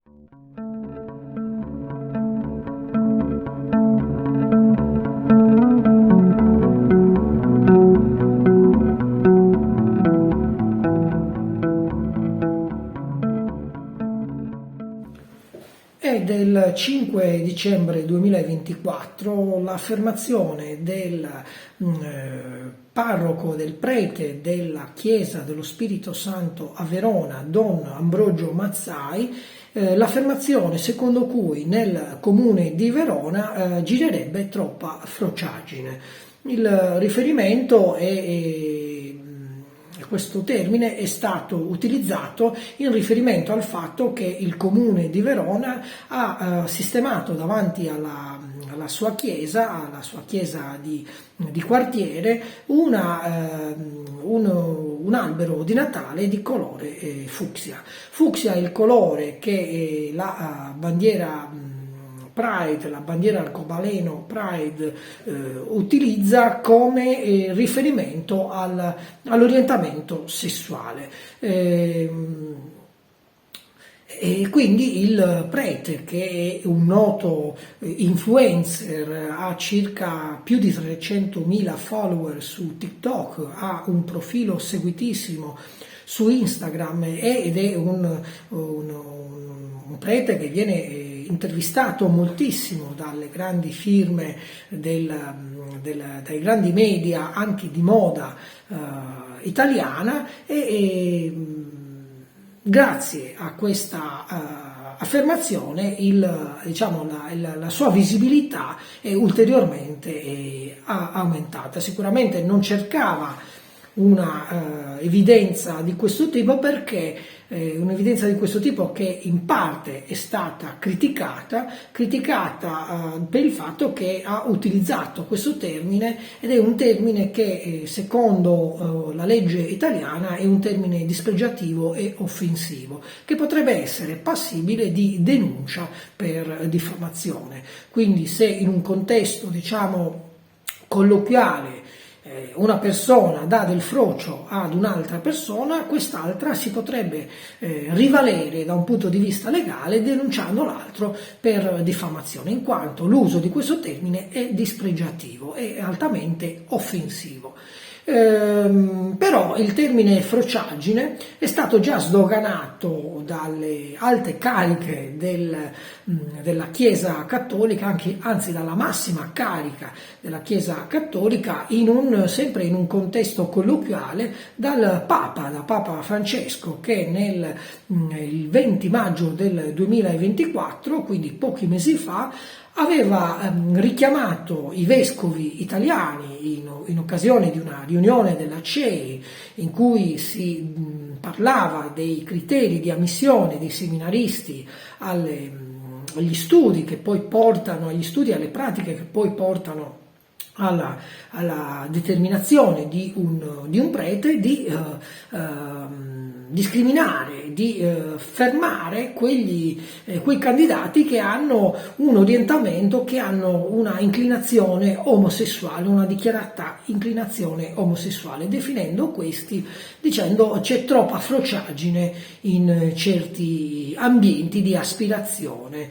È del 5 dicembre 2024 l'affermazione del parroco, del prete della Chiesa dello Spirito Santo a Verona, Don Ambrogio Mazzai, l'affermazione secondo cui nel comune di Verona girerebbe troppa frociaggine. Il riferimento questo termine è stato utilizzato in riferimento al fatto che il comune di Verona ha sistemato davanti alla sua chiesa di quartiere, un albero di Natale di colore fucsia. Fucsia è il colore che la bandiera Pride, la bandiera arcobaleno Pride utilizza come riferimento all'orientamento sessuale. E quindi il prete, che è un noto influencer, ha circa più di 300.000 follower su TikTok, ha un profilo seguitissimo su Instagram ed è un prete che viene intervistato moltissimo dalle grandi firme, dai grandi media anche di moda italiana e grazie a questa affermazione la sua visibilità è ulteriormente aumentata. Sicuramente non cercava una evidenza di questo tipo perché un'evidenza di questo tipo che in parte è stata criticata per il fatto che ha utilizzato questo termine, ed è un termine che secondo la legge italiana è un termine dispregiativo e offensivo, che potrebbe essere passibile di denuncia per diffamazione. Quindi se in un contesto colloquiale una persona dà del frocio ad un'altra persona, quest'altra si potrebbe rivalere da un punto di vista legale denunciando l'altro per diffamazione, in quanto l'uso di questo termine è dispregiativo e altamente offensivo. Però il termine frociaggine è stato già sdoganato dalle alte cariche della Chiesa Cattolica, anzi dalla massima carica della Chiesa Cattolica, sempre in un contesto colloquiale, da Papa Francesco, che il 20 maggio del 2024, quindi pochi mesi fa, aveva richiamato i vescovi italiani in occasione di una riunione della CEI in cui si parlava dei criteri di ammissione dei seminaristi agli studi che poi portano, agli studi e alle pratiche che poi portano alla determinazione di un prete, di discriminare, di fermare quei candidati che hanno un orientamento, che hanno una inclinazione omosessuale, una dichiarata inclinazione omosessuale, definendo questi, dicendo c'è troppa frociaggine in certi ambienti di aspirazione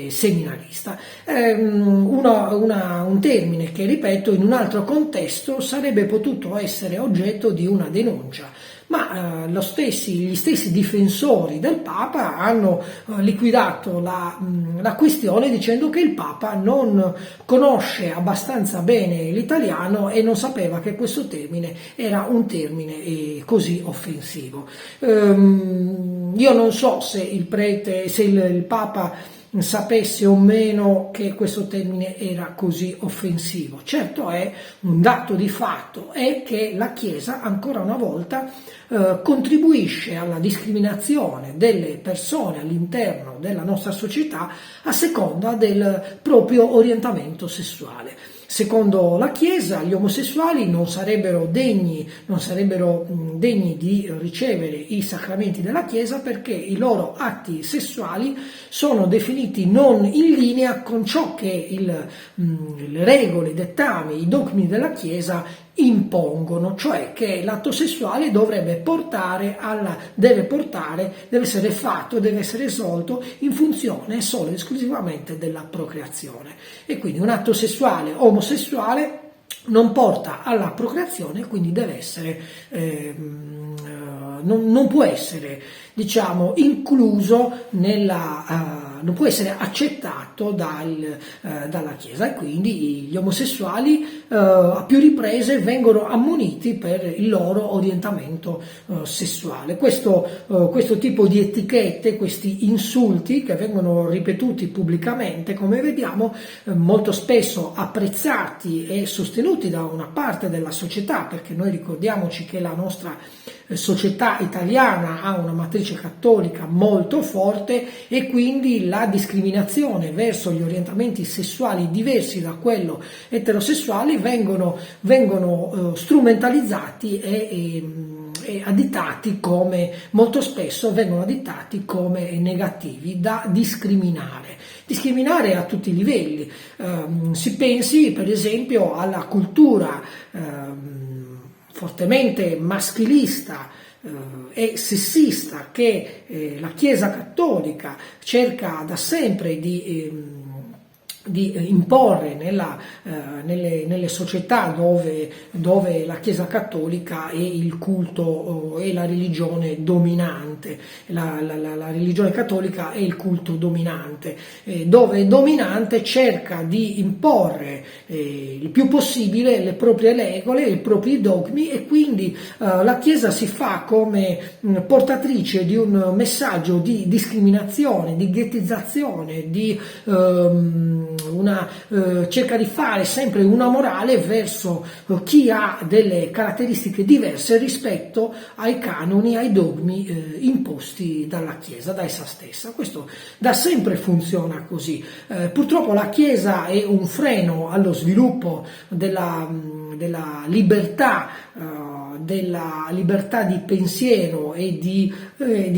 seminarista. Un termine che, ripeto, in un altro contesto sarebbe potuto essere oggetto di una denuncia, ma gli stessi difensori del Papa hanno liquidato la questione dicendo che il Papa non conosce abbastanza bene l'italiano e non sapeva che questo termine era un termine così offensivo. Io non so se il Papa sapesse o meno che questo termine era così offensivo. Certo è, un dato di fatto è che la Chiesa ancora una volta contribuisce alla discriminazione delle persone all'interno della nostra società a seconda del proprio orientamento sessuale. Secondo la Chiesa, gli omosessuali non sarebbero degni di ricevere i sacramenti della Chiesa perché i loro atti sessuali sono definiti non in linea con ciò che le regole, i dettami, i dogmi della Chiesa impongono, cioè che l'atto sessuale deve essere fatto, deve essere svolto in funzione solo ed esclusivamente della procreazione. E quindi un atto sessuale omosessuale non porta alla procreazione, quindi deve essere non può essere, diciamo, incluso non può essere accettato dalla Chiesa, e quindi gli omosessuali a più riprese vengono ammoniti per il loro orientamento sessuale. Questo tipo di etichette, questi insulti che vengono ripetuti pubblicamente, come vediamo, molto spesso apprezzati e sostenuti da una parte della società, perché noi ricordiamoci che la nostra società italiana ha una matrice cattolica molto forte, e quindi la discriminazione verso gli orientamenti sessuali diversi da quello eterosessuale vengono strumentalizzati e additati come, molto spesso vengono additati come negativi da discriminare a tutti i livelli. Si pensi per esempio alla cultura fortemente maschilista e sessista che la Chiesa cattolica cerca da sempre di imporre nelle società dove la Chiesa cattolica è il culto e la religione dominante. La religione cattolica è il culto dominante, dove è dominante cerca di imporre il più possibile le proprie regole, i propri dogmi, e quindi la Chiesa si fa come portatrice di un messaggio di discriminazione, di ghettizzazione, cerca di fare sempre una morale verso chi ha delle caratteristiche diverse rispetto ai canoni, ai dogmi imposti dalla Chiesa, da essa stessa. Questo da sempre funziona così. Purtroppo la Chiesa è un freno allo sviluppo della libertà, della libertà di pensiero e di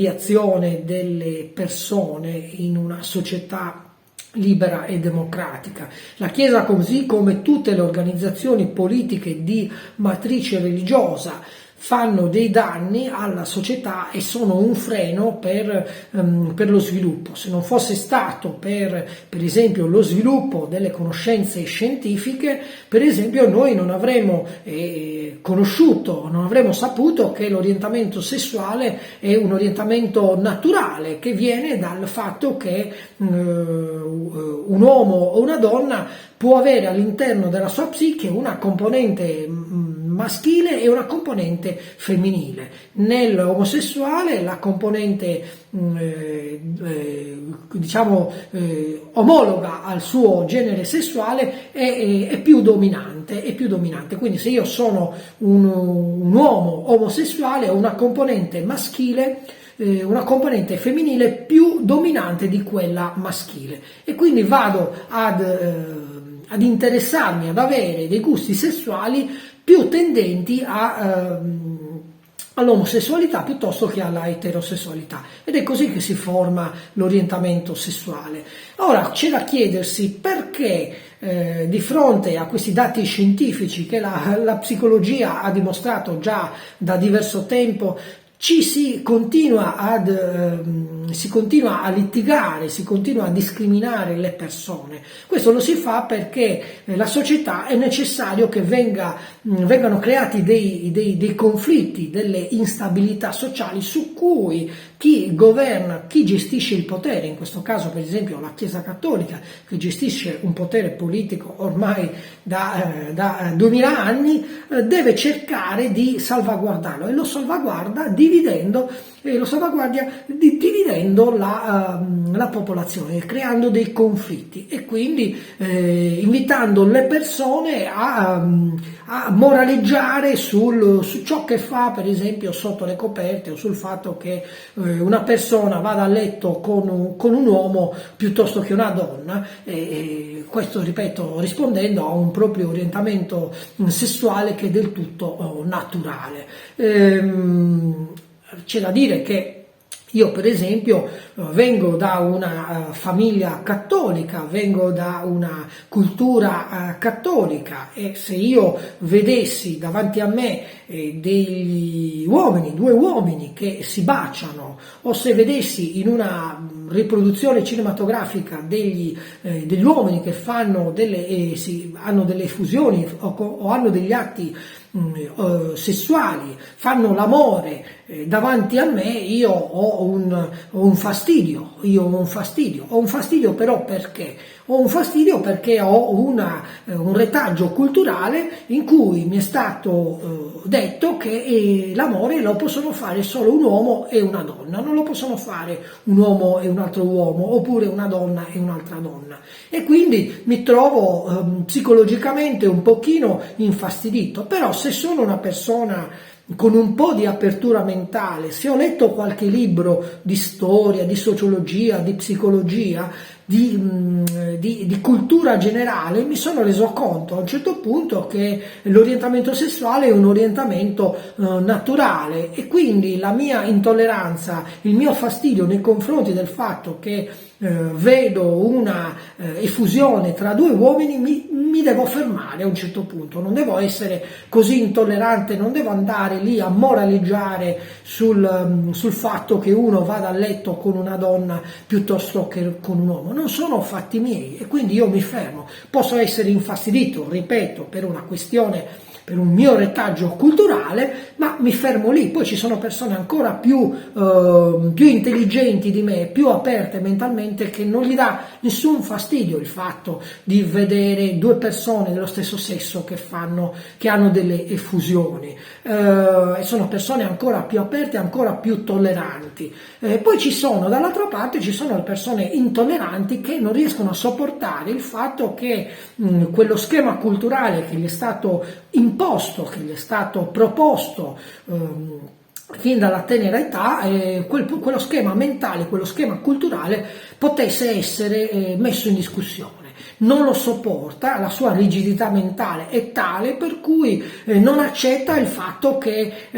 azione delle persone in una società libera e democratica. La Chiesa, così come tutte le organizzazioni politiche di matrice religiosa, fanno dei danni alla società e sono un freno per lo sviluppo. Se non fosse stato per esempio lo sviluppo delle conoscenze scientifiche, per esempio noi non avremmo conosciuto, non avremmo saputo che l'orientamento sessuale è un orientamento naturale, che viene dal fatto che un uomo o una donna può avere all'interno della sua psiche una componente maschile e una componente femminile. Nell'omosessuale la componente omologa al suo genere sessuale è più dominante. Quindi se io sono un uomo omosessuale ho una componente maschile, una componente femminile più dominante di quella maschile, e quindi vado ad interessarmi, ad avere dei gusti sessuali più tendenti all'omosessualità piuttosto che alla eterosessualità, ed è così che si forma l'orientamento sessuale. Ora c'è da chiedersi perché di fronte a questi dati scientifici che la psicologia ha dimostrato già da diverso tempo, si continua a litigare, si continua a discriminare le persone. Questo lo si fa perché la società è necessario che vengano creati dei conflitti, delle instabilità sociali su cui chi governa, chi gestisce il potere, in questo caso per esempio la Chiesa Cattolica, che gestisce un potere politico ormai da 2000 anni, deve cercare di salvaguardarlo, e lo salvaguardia dividendo la popolazione, creando dei conflitti, e quindi invitando le persone a moraleggiare su ciò che fa, per esempio sotto le coperte, o sul fatto che una persona vada a letto con un uomo piuttosto che una donna, e questo, ripeto, rispondendo a un proprio orientamento sessuale che è del tutto naturale. C'è da dire che Io per esempio vengo da una famiglia cattolica, vengo da una cultura cattolica, e se io vedessi davanti a me degli uomini, due uomini che si baciano, o se vedessi in una riproduzione cinematografica degli uomini che fanno hanno delle effusioni o hanno degli atti sessuali, fanno l'amore davanti a me, io ho un fastidio, ho un fastidio però perché? Ho un fastidio perché ho un retaggio culturale in cui mi è stato detto che l'amore lo possono fare solo un uomo e una donna, non lo possono fare un uomo e un altro uomo, oppure una donna e un'altra donna, e quindi mi trovo psicologicamente un pochino infastidito. Però se sono una persona con un po' di apertura mentale, se ho letto qualche libro di storia, di sociologia, di psicologia, di cultura generale, mi sono reso conto a un certo punto che l'orientamento sessuale è un orientamento naturale, e quindi la mia intolleranza, il mio fastidio nei confronti del fatto che vedo una effusione tra due uomini mi devo fermare a un certo punto, non devo essere così intollerante, non devo andare lì a moraleggiare sul fatto che uno vada a letto con una donna piuttosto che con un uomo. Non sono fatti miei, e quindi io mi fermo. Posso essere infastidito, ripeto, per una questione, per un mio retaggio culturale, ma mi fermo lì. Poi ci sono persone ancora più intelligenti di me, più aperte mentalmente, che non gli dà nessun fastidio il fatto di vedere due persone dello stesso sesso che hanno delle effusioni. Sono persone ancora più aperte, ancora più tolleranti. Poi dall'altra parte ci sono le persone intolleranti che non riescono a sopportare il fatto che quello schema culturale che gli è stato imposto, che gli è stato proposto fin dalla tenera età, quello schema mentale, quello schema culturale potesse essere messo in discussione. Non lo sopporta, la sua rigidità mentale è tale per cui non accetta il fatto che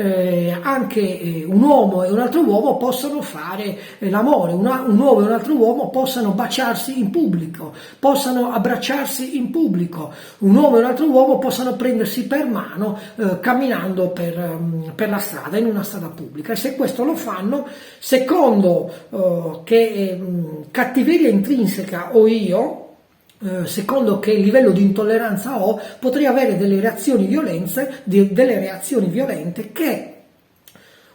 anche un uomo e un altro uomo possano fare l'amore, un uomo e un altro uomo possano baciarsi in pubblico, possano abbracciarsi in pubblico, un uomo e un altro uomo possano prendersi per mano camminando per la strada, in una strada pubblica. E se questo lo fanno, secondo che cattiveria intrinseca ho io, secondo che livello di intolleranza ho, potrei avere delle reazioni violente che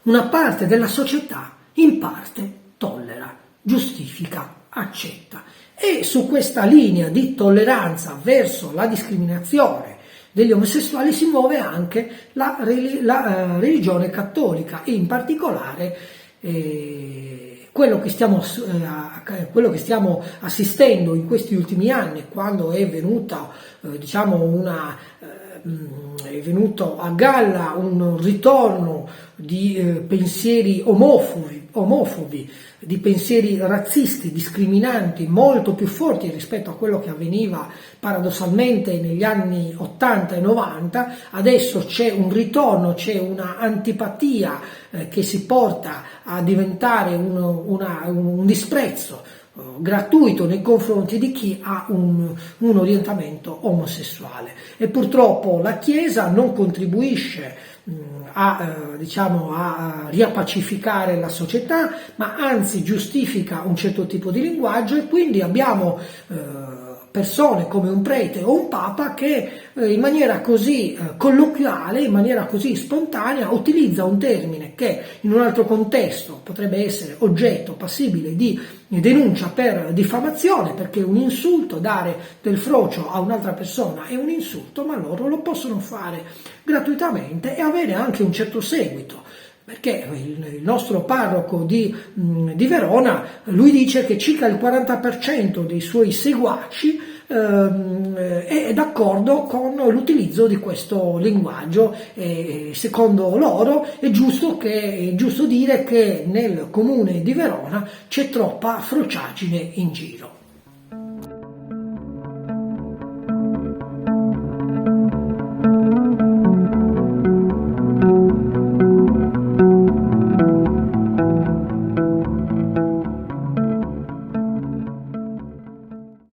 una parte della società in parte tollera, giustifica, accetta. E su questa linea di tolleranza verso la discriminazione degli omosessuali si muove anche la religione cattolica, e in particolare quello che stiamo assistendo in questi ultimi anni, quando è venuto a galla un ritorno di pensieri omofobi, di pensieri razzisti, discriminanti, molto più forti rispetto a quello che avveniva paradossalmente negli anni 80 e 90. Adesso c'è un ritorno, c'è una antipatia che si porta a diventare un disprezzo gratuito nei confronti di chi ha un orientamento omosessuale. E purtroppo la Chiesa non contribuisce a riappacificare la società, ma anzi giustifica un certo tipo di linguaggio, e quindi abbiamo persone come un prete o un papa che in maniera così colloquiale, in maniera così spontanea, utilizza un termine che in un altro contesto potrebbe essere oggetto passibile di denuncia per diffamazione, perché un insulto, dare del frocio a un'altra persona è un insulto, ma loro lo possono fare gratuitamente e avere anche un certo seguito. Perché il nostro parroco di Verona, lui dice che circa il 40% dei suoi seguaci è d'accordo con l'utilizzo di questo linguaggio, e secondo loro è giusto dire che nel comune di Verona c'è troppa frociaggine in giro.